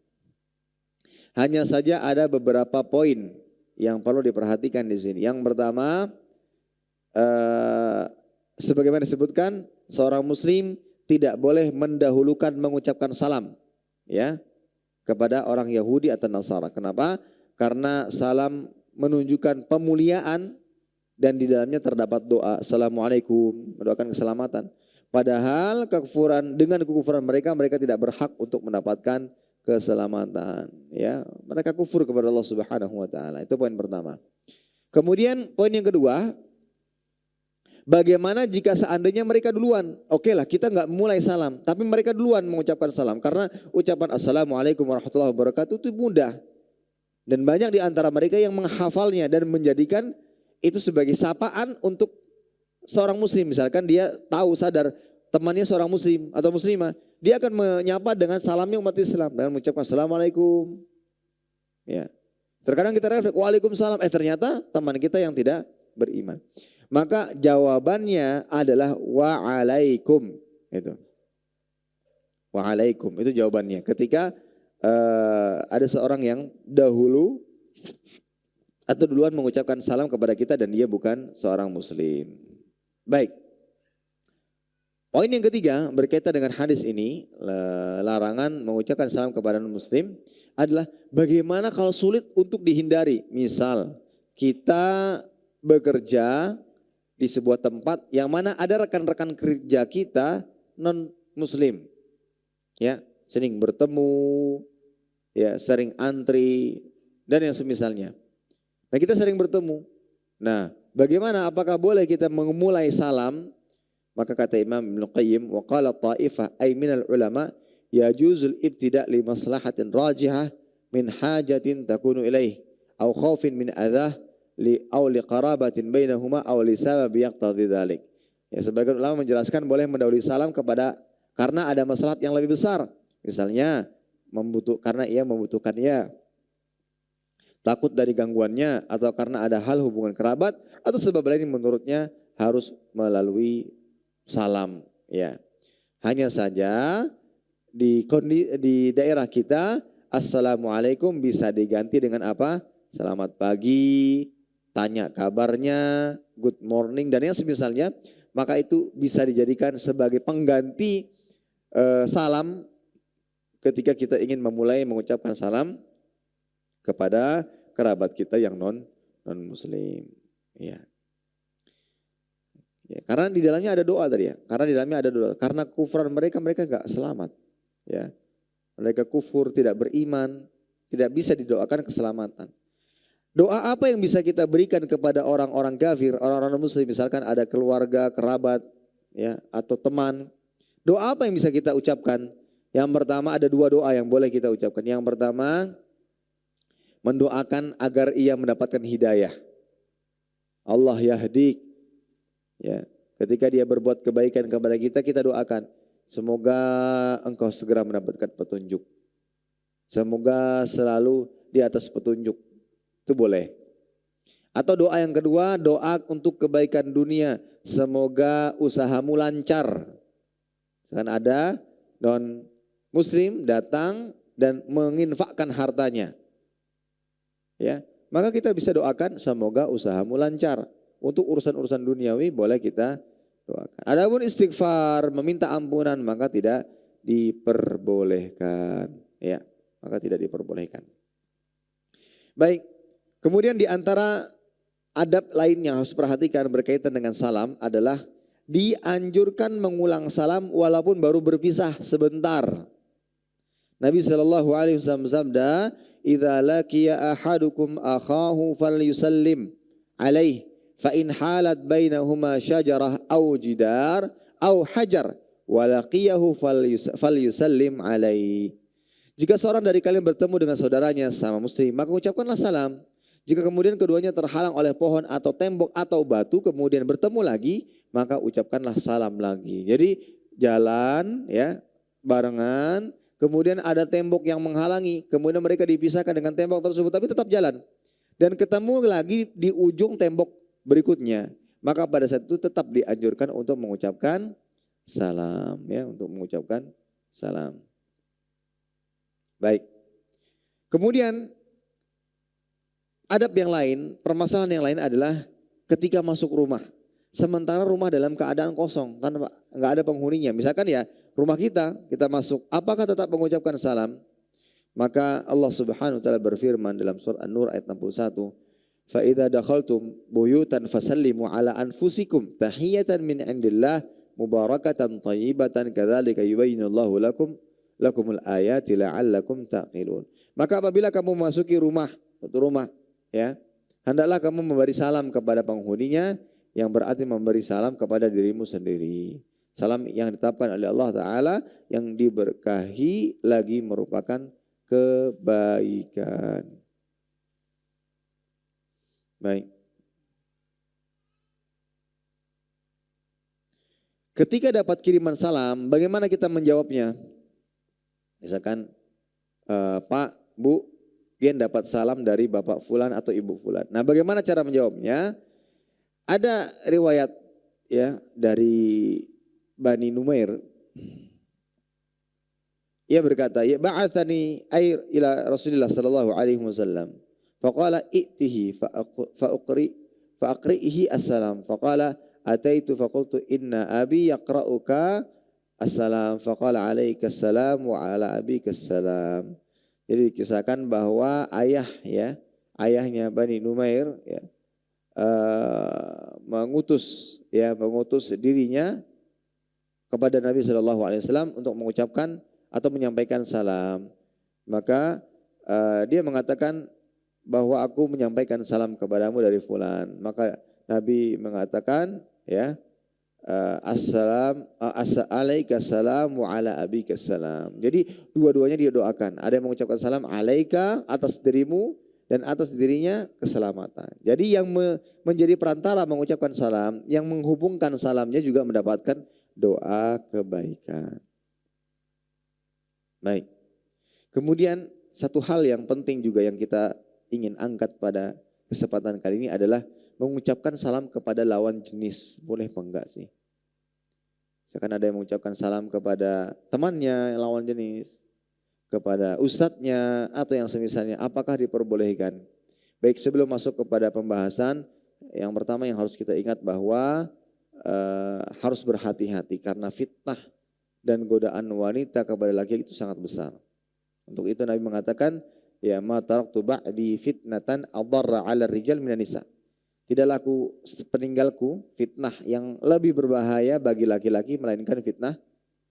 Hanya saja ada beberapa poin yang perlu diperhatikan di sini. Yang pertama, sebagaimana disebutkan, seorang muslim tidak boleh mendahulukan mengucapkan salam, ya, kepada orang Yahudi atau Nasara. Kenapa? Karena salam menunjukkan pemuliaan dan di dalamnya terdapat doa Assalamualaikum, mendoakan keselamatan. Padahal dengan kekufuran mereka tidak berhak untuk mendapatkan keselamatan, ya. Mereka kufur kepada Allah Subhanahu wa taala. Itu poin pertama. Kemudian poin yang kedua, bagaimana jika seandainya mereka duluan? Oke lah, kita enggak mulai salam, tapi mereka duluan mengucapkan salam, karena ucapan Assalamualaikum warahmatullahi wabarakatuh itu mudah. Dan banyak di antara mereka yang menghafalnya dan menjadikan itu sebagai sapaan untuk seorang muslim. Misalkan dia tahu sadar temannya seorang muslim atau muslimah, dia akan menyapa dengan salamnya umat Islam dengan mengucapkan Assalamualaikum. Ya. Terkadang kita refleks Waalaikumsalam, ternyata teman kita yang tidak beriman. Maka jawabannya adalah wa'alaikum. Itu. Wa'alaikum itu jawabannya. Ketika ada seorang yang dahulu atau duluan mengucapkan salam kepada kita dan dia bukan seorang muslim. Baik. Poin yang ketiga berkaitan dengan hadis ini, larangan mengucapkan salam kepada non-muslim adalah bagaimana kalau sulit untuk dihindari. Misal kita bekerja di sebuah tempat yang mana ada rekan-rekan kerja kita non-muslim. Ya, sering bertemu, ya, sering antri dan yang semisalnya. Nah, kita sering bertemu. Nah, bagaimana, apakah boleh kita memulai salam? Maka kata Imam Ibnu Qayyim, wa qala ta'ifah ay minal ulama yajuzul ibtida' li maslahatin rajihah min hajatin takunu ilaih aw khaufin min adzah li qarabatin bainahuma aw li sabab yaqtadi dzalik. Ya, sebagian ulama menjelaskan boleh mendahului salam karena ada maslahat yang lebih besar. Misalnya karena ia membutuhkannya, takut dari gangguannya, atau karena ada hal hubungan kerabat, atau sebab lain yang menurutnya harus melalui salam, ya. Hanya saja di daerah kita Assalamualaikum bisa diganti dengan apa? Selamat pagi, tanya kabarnya, good morning dan yang semisalnya. Maka itu bisa dijadikan sebagai pengganti salam ketika kita ingin memulai mengucapkan salam kepada kerabat kita yang non muslim, ya. Ya, karena di dalamnya ada doa tadi, ya. Karena di dalamnya ada doa. Karena kufuran mereka enggak selamat. Ya. Mereka kufur, tidak beriman, tidak bisa didoakan keselamatan. Doa apa yang bisa kita berikan kepada orang-orang kafir, orang-orang muslim, misalkan ada keluarga, kerabat, ya, atau teman. Doa apa yang bisa kita ucapkan? Yang pertama ada dua doa yang boleh kita ucapkan. Yang pertama mendoakan agar ia mendapatkan hidayah. Allah yahdik. Ya, ketika dia berbuat kebaikan kepada kita, kita doakan semoga engkau segera mendapatkan petunjuk. Semoga selalu di atas petunjuk. Itu boleh. Atau doa yang kedua, doa untuk kebaikan dunia. Semoga usahamu lancar. Misalkan ada non muslim datang dan menginfakkan hartanya. Ya, maka kita bisa doakan semoga usahamu lancar. Untuk urusan-urusan duniawi boleh kita doakan. Adapun istighfar, meminta ampunan, maka tidak diperbolehkan. Ya, maka tidak diperbolehkan. Baik. Kemudian di antara adab lainnya harus perhatikan berkaitan dengan salam adalah dianjurkan mengulang salam walaupun baru berpisah sebentar. Nabi SAW bersabda, "Idza laqiya ahadukum akhahu falyusallim alaih, fa in halat bainahuma syajarah aw jidar aw hajar wa laqiyahu falyusallim alaih." Jika seorang dari kalian bertemu dengan saudaranya sama muslim, maka ucapkanlah salam. Jika kemudian keduanya terhalang oleh pohon atau tembok atau batu, kemudian bertemu lagi, maka ucapkanlah salam lagi. Jadi jalan ya barengan, kemudian ada tembok yang menghalangi, kemudian mereka dipisahkan dengan tembok tersebut, tapi tetap jalan. Dan ketemu lagi di ujung tembok berikutnya, maka pada saat itu tetap dianjurkan untuk mengucapkan salam, ya, untuk mengucapkan salam. Baik. Kemudian adab yang lain, permasalahan yang lain adalah ketika masuk rumah. Sementara rumah dalam keadaan kosong, kan nggak ada penghuninya. Misalkan ya rumah kita masuk, apakah tetap mengucapkan salam? Maka Allah Subhanahu wa taala berfirman dalam surah An-Nur ayat 61, "Fa idza dakhaltum buyutan fasallimu ala anfusikum tahiyatan min indillah mubarakatan thayyibatan kadzalika yubayyinullahu lakumul ayati la'allakum taqilun." Maka apabila kamu memasuki rumah, suatu rumah, ya, hendaklah kamu memberi salam kepada penghuninya, yang berarti memberi salam kepada dirimu sendiri. Salam yang ditetapkan oleh Allah Ta'ala yang diberkahi lagi merupakan kebaikan. Baik. Ketika dapat kiriman salam, bagaimana kita menjawabnya? Misalkan, Pak, Bu, Gian dapat salam dari Bapak Fulan atau Ibu Fulan. Nah, bagaimana cara menjawabnya? Ada riwayat ya dari Bani Numair. Ia berkata, "Ya ba'athani air ila Rasulillah sallallahu alaihi wasallam. Faqala i'tihi fa aqri'ihi assalam. Faqala ataitu faqultu inna abi yaqra'uka assalam. Faqala alaika assalam wa ala abika assalam." Jadi dikisahkan bahwa ayahnya Bani Numair ya, mengutus dirinya kepada Nabi SAW untuk mengucapkan atau menyampaikan salam. Maka dia mengatakan bahwa aku menyampaikan salam kepadamu dari fulan. Maka Nabi mengatakan ya, alaika salam wa ala abika salam. Jadi dua-duanya dia doakan. Ada yang mengucapkan salam alaika atas dirimu dan atas dirinya keselamatan. Jadi yang menjadi perantara mengucapkan salam, yang menghubungkan salamnya juga mendapatkan doa kebaikan. Baik. Kemudian satu hal yang penting juga yang kita ingin angkat pada kesempatan kali ini adalah mengucapkan salam kepada lawan jenis. Boleh apa enggak sih? Misalkan ada yang mengucapkan salam kepada temannya lawan jenis, kepada ustadznya atau yang semisalnya, apakah diperbolehkan? Baik, sebelum masuk kepada pembahasan, yang pertama yang harus kita ingat bahwa harus berhati-hati karena fitnah dan godaan wanita kepada laki itu sangat besar. Untuk itu Nabi mengatakan, ya ma taraktu ba'di fitnatan adarra 'ala rijal minan nisa. Tidaklah aku peninggalku fitnah yang lebih berbahaya bagi laki-laki melainkan fitnah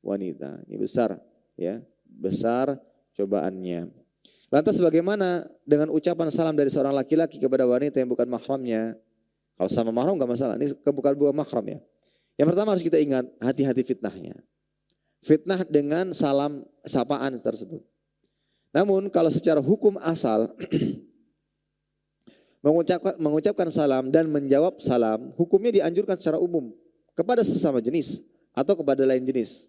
wanita. Ini besar ya, besar cobaannya. Lantas bagaimana dengan ucapan salam dari seorang laki-laki kepada wanita yang bukan mahramnya? Kalau sama mahram nggak masalah, ini bukan mahram ya. Yang pertama harus kita ingat, hati-hati fitnahnya. Fitnah dengan salam sapaan tersebut. Namun kalau secara hukum asal mengucapkan salam dan menjawab salam, hukumnya dianjurkan secara umum kepada sesama jenis atau kepada lain jenis.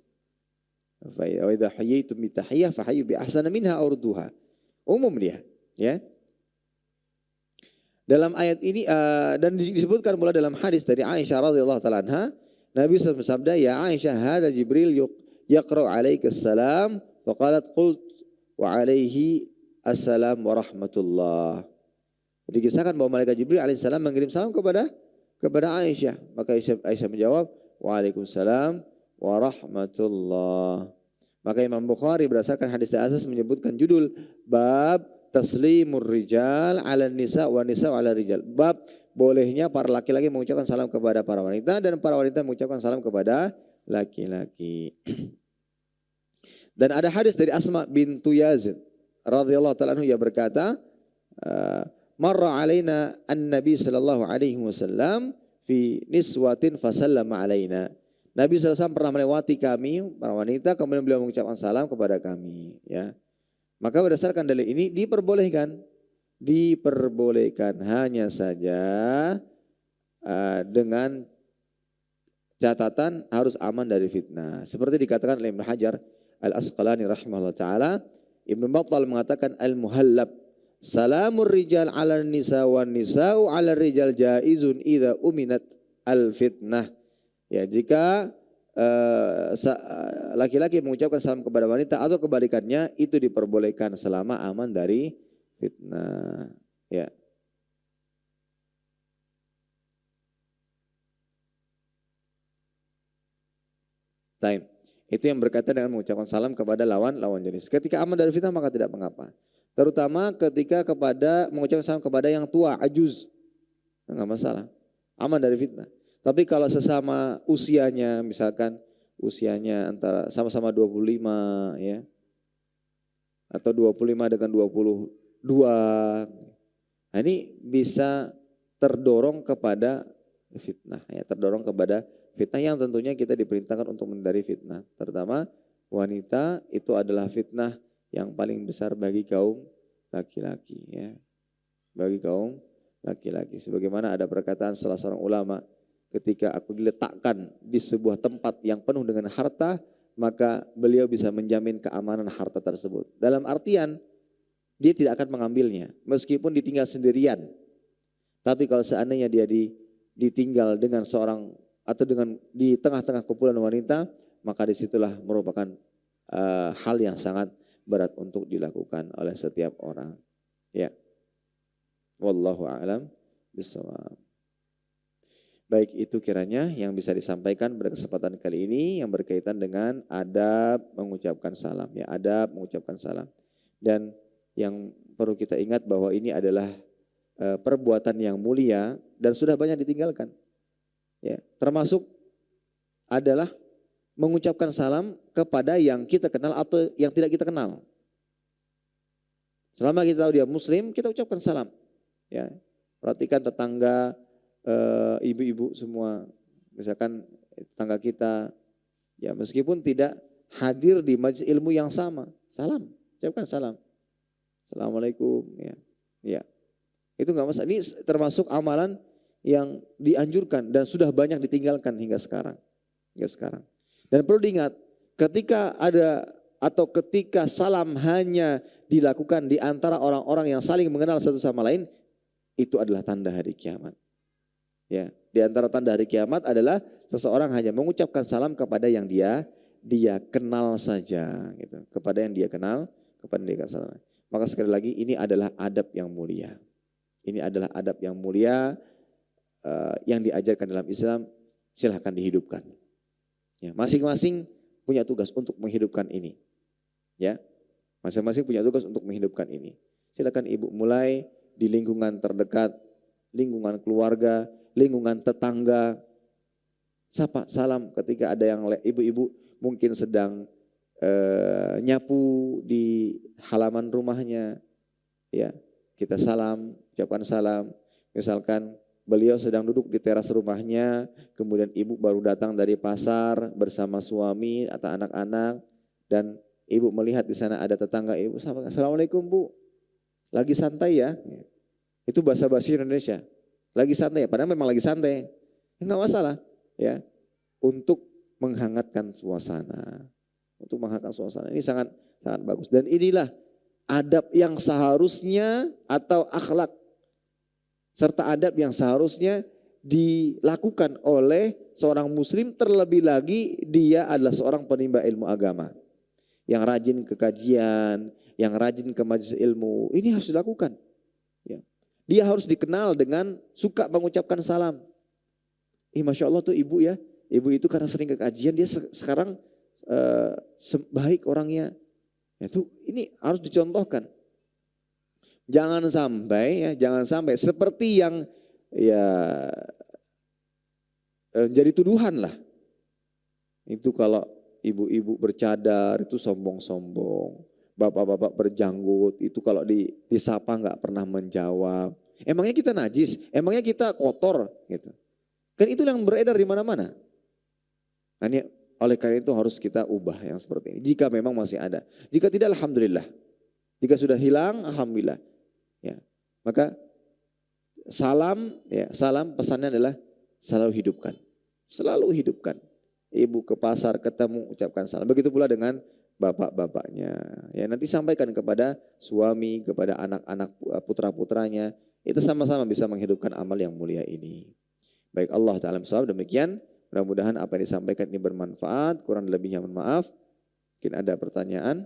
Fa idza hayyitum bi tahiyyah fa hayyu bi ahsana minha aw rudduha. Umum dia, ya. Dalam ayat ini dan disebutkan pula dalam hadis dari Aisyah radhiyallahu taala anha, Nabi SAW bersabda, "Ya Aisyah, hada Jibril yaqra'u 'alaika salam." Faqalat qult wa 'alaihi assalam wa rahmatullah. Dikisahkan bahwa malaikat Jibril alaihissalam mengirim salam kepada Aisyah. Maka Aisyah menjawab, "Waalaikumsalam wa rahmatullah." Maka Imam Bukhari berdasarkan hadis asas menyebutkan judul bab taslimur rijal ala nisa wa nisa ala rijal. Bab bolehnya para laki-laki mengucapkan salam kepada para wanita dan para wanita mengucapkan salam kepada laki-laki. Dan ada hadis dari Asma bintu Yazid radhiyallahu taala anhu yang berkata, "Marra alaina an-nabi sallallahu alaihi wasallam fi niswatin fasallama alaina." Nabi SAW pernah melewati kami, para wanita, kemudian beliau mengucapkan salam kepada kami. Ya. Maka berdasarkan dalil ini diperbolehkan hanya saja dengan catatan harus aman dari fitnah. Seperti dikatakan oleh Ibnu Hajar Al-Asqalani rahimahullah ta'ala, Ibnu Battal mengatakan al-muhallab, salamur rijal ala nisa wa nisa'u ala rijal jaizun idza uminat al-fitnah. Ya, jika laki-laki mengucapkan salam kepada wanita atau kebalikannya itu diperbolehkan selama aman dari fitnah. Ya. Time. Itu yang berkaitan dengan mengucapkan salam kepada lawan jenis. Ketika aman dari fitnah maka tidak mengapa. Terutama ketika mengucapkan salam kepada yang tua, ajuz. Enggak masalah. Aman dari fitnah. Tapi kalau sesama usianya, misalkan usianya antara sama-sama 25 ya. Atau 25 dengan 22. Nah, ini bisa terdorong kepada fitnah ya, terdorong kepada fitnah yang tentunya kita diperintahkan untuk menghindari fitnah. Terutama wanita itu adalah fitnah yang paling besar bagi kaum laki-laki ya. Bagi kaum laki-laki. Sebagaimana ada perkataan salah seorang ulama, ketika aku diletakkan di sebuah tempat yang penuh dengan harta, maka beliau bisa menjamin keamanan harta tersebut. Dalam artian, dia tidak akan mengambilnya, meskipun ditinggal sendirian. Tapi kalau seandainya dia ditinggal dengan seorang, atau di tengah-tengah kumpulan wanita, maka disitulah merupakan hal yang sangat berat untuk dilakukan oleh setiap orang. Ya, wallahu a'lam bishawab. Baik, itu kiranya yang bisa disampaikan pada kesempatan kali ini yang berkaitan dengan adab mengucapkan salam. Ya, adab mengucapkan salam. Dan yang perlu kita ingat bahwa ini adalah perbuatan yang mulia dan sudah banyak ditinggalkan. Ya, termasuk adalah mengucapkan salam kepada yang kita kenal atau yang tidak kita kenal. Selama kita tahu dia muslim, kita ucapkan salam. Ya, perhatikan tetangga, ibu-ibu semua, misalkan tetangga kita, ya meskipun tidak hadir di majelis ilmu yang sama, salam, ucapkan salam, assalamualaikum, ya, itu nggak masalah. Ini termasuk amalan yang dianjurkan dan sudah banyak ditinggalkan hingga sekarang. Dan perlu diingat, ketika salam hanya dilakukan di antara orang-orang yang saling mengenal satu sama lain, itu adalah tanda hari kiamat. Ya, di antara tanda hari kiamat adalah seseorang hanya mengucapkan salam kepada yang dia kenal saja, gitu. Kepada yang dia kenal, salam. Maka sekali lagi ini adalah adab yang mulia. Ini adalah adab yang mulia yang diajarkan dalam Islam. Silahkan dihidupkan. Ya, masing-masing punya tugas untuk menghidupkan ini. Ya, masing-masing punya tugas untuk menghidupkan ini. Silakan ibu mulai di lingkungan terdekat, lingkungan keluarga, lingkungan tetangga. Sapa salam ketika ada yang ibu-ibu mungkin sedang nyapu di halaman rumahnya. ya kita salam, ucapkan salam. Misalkan beliau sedang duduk di teras rumahnya, kemudian ibu baru datang dari pasar bersama suami atau anak-anak, dan ibu melihat di sana ada tetangga ibu, Assalamualaikum Bu, lagi santai ya. Itu bahasa Indonesia. Lagi santai ya, padahal memang lagi santai. Enggak masalah ya. Untuk menghangatkan suasana. Untuk menghangatkan suasana. Ini sangat bagus. Dan inilah adab yang seharusnya atau akhlak serta adab yang seharusnya dilakukan oleh seorang muslim, terlebih lagi dia adalah seorang penimba ilmu agama. Yang rajin ke kajian, yang rajin ke majelis ilmu, ini harus dilakukan. Ya. Dia harus dikenal dengan suka mengucapkan salam. Masya Allah tuh ibu ya, ibu itu karena sering ke kajian, dia sekarang baik orangnya. Itu ini harus dicontohkan. Jangan sampai seperti yang ya jadi tuduhan lah. Itu kalau ibu-ibu bercadar itu sombong-sombong. Bapak-bapak berjanggut itu kalau disapa nggak pernah menjawab. Emangnya kita najis? Emangnya kita kotor? Gitu. Kan itu yang beredar di mana-mana. Nah, ini oleh karena itu harus kita ubah yang seperti ini. Jika memang masih ada. Jika tidak, alhamdulillah. Jika sudah hilang, alhamdulillah. Ya, maka salam pesannya adalah selalu hidupkan. Ibu ke pasar ketemu ucapkan salam. Begitu pula dengan bapak-bapaknya. Ya, nanti sampaikan kepada suami, kepada anak-anak putra-putranya. Itu sama-sama bisa menghidupkan amal yang mulia ini. Baik, Allah Ta'ala bersabda demikian. Mudah-mudahan apa yang disampaikan ini bermanfaat. Kurang lebihnya mohon maaf. Mungkin ada pertanyaan.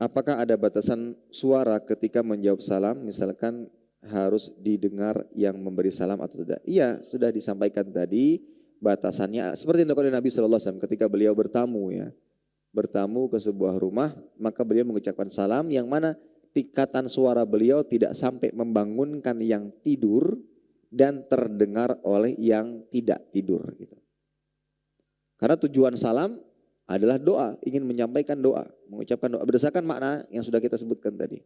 Apakah ada batasan suara ketika menjawab salam? Misalkan harus didengar yang memberi salam atau tidak? Iya, sudah disampaikan tadi batasannya. Seperti yang dilakukan oleh Nabi SAW ketika beliau bertamu ya. Bertamu ke sebuah rumah, maka beliau mengucapkan salam yang mana tingkatan suara beliau tidak sampai membangunkan yang tidur dan terdengar oleh yang tidak tidur. Gitu. Karena tujuan salam adalah doa, ingin menyampaikan doa, mengucapkan doa berdasarkan makna yang sudah kita sebutkan tadi.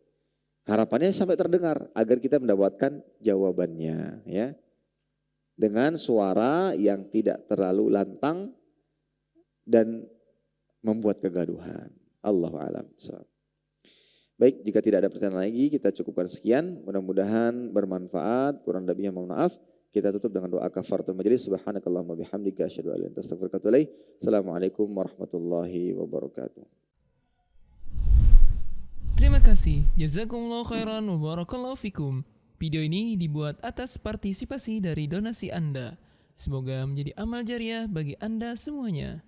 Harapannya sampai terdengar agar kita mendapatkan jawabannya ya. Dengan suara yang tidak terlalu lantang dan membuat kegaduhan. Allahu a'lam. Baik, jika tidak ada pertanyaan lagi kita cukupkan sekian. Mudah-mudahan bermanfaat. Kurang lebihnya mohon maaf. Kita tutup dengan doa kafaratul majelis. Subhanakallahumma bihamdika asyhadu an la ilaha illa anta astaghfiruka wa atubu ilaik. Assalamualaikum warahmatullahi wabarakatuh. Terima kasih. Jazakumullah khairan wa barakallahu fikum. Video ini dibuat atas partisipasi dari donasi Anda. Semoga menjadi amal jariah bagi Anda semuanya.